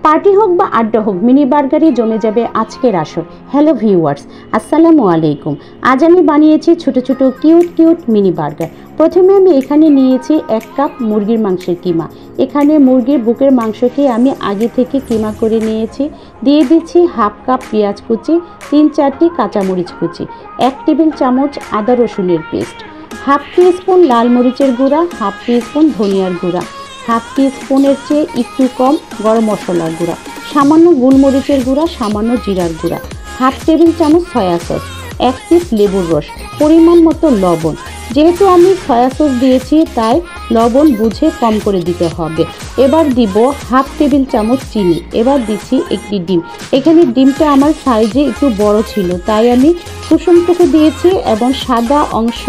Party হোক বা আড্ডা হোক, মিনি বার্গারই জমে যাবে আজকের আসর। হ্যালো ভিউয়ার্স, আসসালামু আলাইকুম। আজ আমি বানিয়েছি ছোট ছোট কিউট মিনি বার্গার। প্রথমে আমি এখানে নিয়েছি 1 কাপ মুরগির মাংসের কিমা। এখানে মুরগির বুকের মাংসকে আমি আগে থেকে কিমা করে নিয়েছি। দিয়ে দিচ্ছি 1/2 কাপ পেঁয়াজ কুচি, 3-4টি কাঁচামরিচ কুচি, 1 টেবিল চামচ আদা রসুনের পেস্ট, 1/2 টিস্পুন লাল মরিচের গুঁড়া, 1/2 টিস্পুন ধনিয়ার গুঁড়া, 1/2 টিস্পুনের চেয়ে একটু কম গরম মশলার গুঁড়া, সামান্য গোলমরিচের গুঁড়া, সামান্য জিরার গুঁড়া, 1/2 টেবিল চামচ সয়া সস, 1 পিস লেবুর রস, পরিমাণ মতো লবণ। যেহেতু আমি সয়া সস দিয়েছি তাই লবণ বুঝে কম করে দিতে হবে। এবার দিব 1/2 টেবিল চামচ চিনি। এবার দিচ্ছি একটি ডিম। এখানে ডিমটা আমার সাইজে একটু বড় ছিল তাই আমি কুসুমটুকু দিয়েছি এবং সাদা অংশ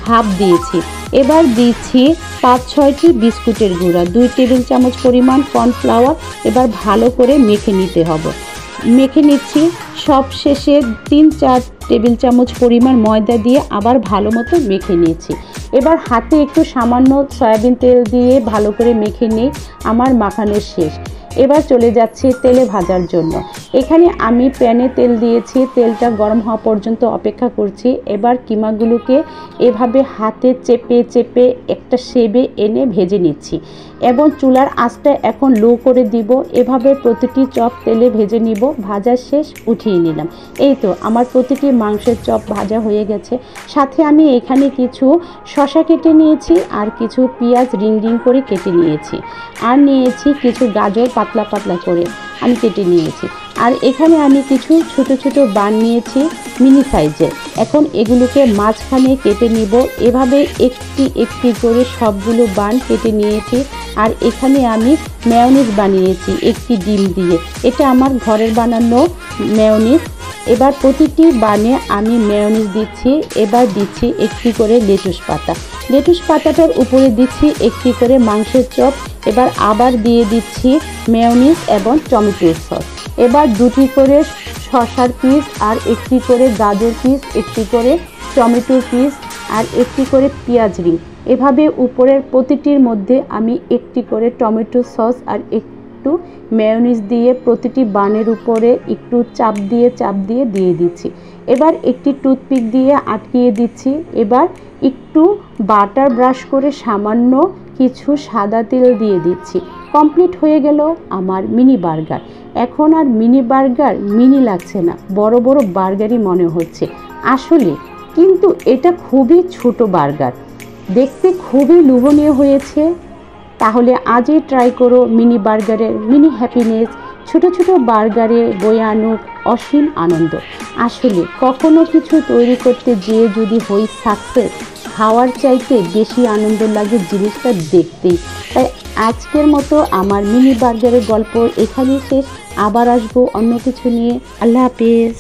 হাফ দিয়েছি। এবার দিচ্ছি 5-6টি বিস্কুটের গুঁড়া, 2 টেবিল চামচ পরিমাণ কর্নফ্লাওয়ার। এবার ভালো করে মেখে নিতে হবে। মেখে নিচ্ছি। সব শেষে 3-4 টেবিল চামচ পরিমাণ ময়দা দিয়ে আবার ভালো মতো মেখে নিয়েছি। এবার হাতে একটু সামান্য সয়াবিন তেল দিয়ে ভালো করে মেখে নিই। আমার মাখানো শেষ। এবার চলে যাচ্ছে তেলে ভাজার জন্য। এখানে আমি প্যানে তেল দিয়েছি, তেলটা গরম হওয়া পর্যন্ত অপেক্ষা করছি। এবার কিমাগুলোকে এভাবে হাতে চেপে একটা শেপে এনে ভেজে নিচ্ছি এবং চুলার আঁচটা এখন লো করে দিব। এভাবে প্রতিটি চপ তেলে ভেজে নিব। ভাজা শেষ, উঠিয়ে নিলাম। এই তো আমার প্রতিটি মাংসের চপ ভাজা হয়ে গেছে। সাথে আমি এখানে কিছু শসা কেটে নিয়েছি আর কিছু পেঁয়াজ রিং করে কেটে নিয়েছি, আর নিয়েছি কিছু গাজর পাতলা করে আমি কেটে নিয়েছি। আর এখানে আমি কিছু ছোট বান নিয়েছি মিনি সাইজের। এখন এগুলোকে মাঝখানে কেটে নিব। এভাবে একটি করে সবগুলো বান কেটে নিয়েছি। আর এখানে আমি মেয়োনিজ বানিয়েছি একটি ডিম দিয়ে। এটা আমার ঘরের বানানো মেয়োনিজ। এবার প্রতিটি বানে আমি মেয়োনিজ দিচ্ছি। এবার দিচ্ছি একটি করে লেটুস পাতাটার উপরে দিচ্ছি একটি করে মাংসের চপ। এবার আবার দিয়ে দিচ্ছি মেয়োনিজ এবং টমেটো সস। এবার 2টি করে শসার পিস আর একটি করে গাজর পিস, একটি করে টমেটো পিস আর একটি করে পেঁয়াজ রিং। এভাবে উপরের প্রতিটির মধ্যে আমি একটি করে টমেটো সস আর একটু মেয়োনিজ দিয়ে প্রতিটি বানের উপরে একটু চাপ দিয়ে দিচ্ছি। এবার একটি টুথপিক দিয়ে আটকিয়ে দিচ্ছি। এবার একটু বাটার ব্রাশ করে সামান্য কিছু সাদা তেল দিয়ে দিচ্ছি। কমপ্লিট হয়ে গেল আমার মিনি বার্গার। এখন আর মিনি বার্গার মিনি লাগছে না, বড় বার্গারই মনে হচ্ছে আসলে। কিন্তু এটা খুবই ছোট বার্গার, দেখতে খুবই লোভনীয় হয়েছে। তাহলে আজই ট্রাই করো মিনি বার্গারের মিনি হ্যাপিনেস। ছোট বার্গারে বয়ে আনুক অসীম আনন্দ। আসলে কখনো কিছু তৈরি করতে যেয়ে যদি হই সাকসেস, খাওয়ার চাইতে বেশি আনন্দ লাগে জিনিসটা দেখতেই। তাই আজকের মতো আমার মিনি বার্গারের গল্প এখানেই শেষ। আবার আসবো অন্য কিছু নিয়ে। আল্লাহ হাফেজ।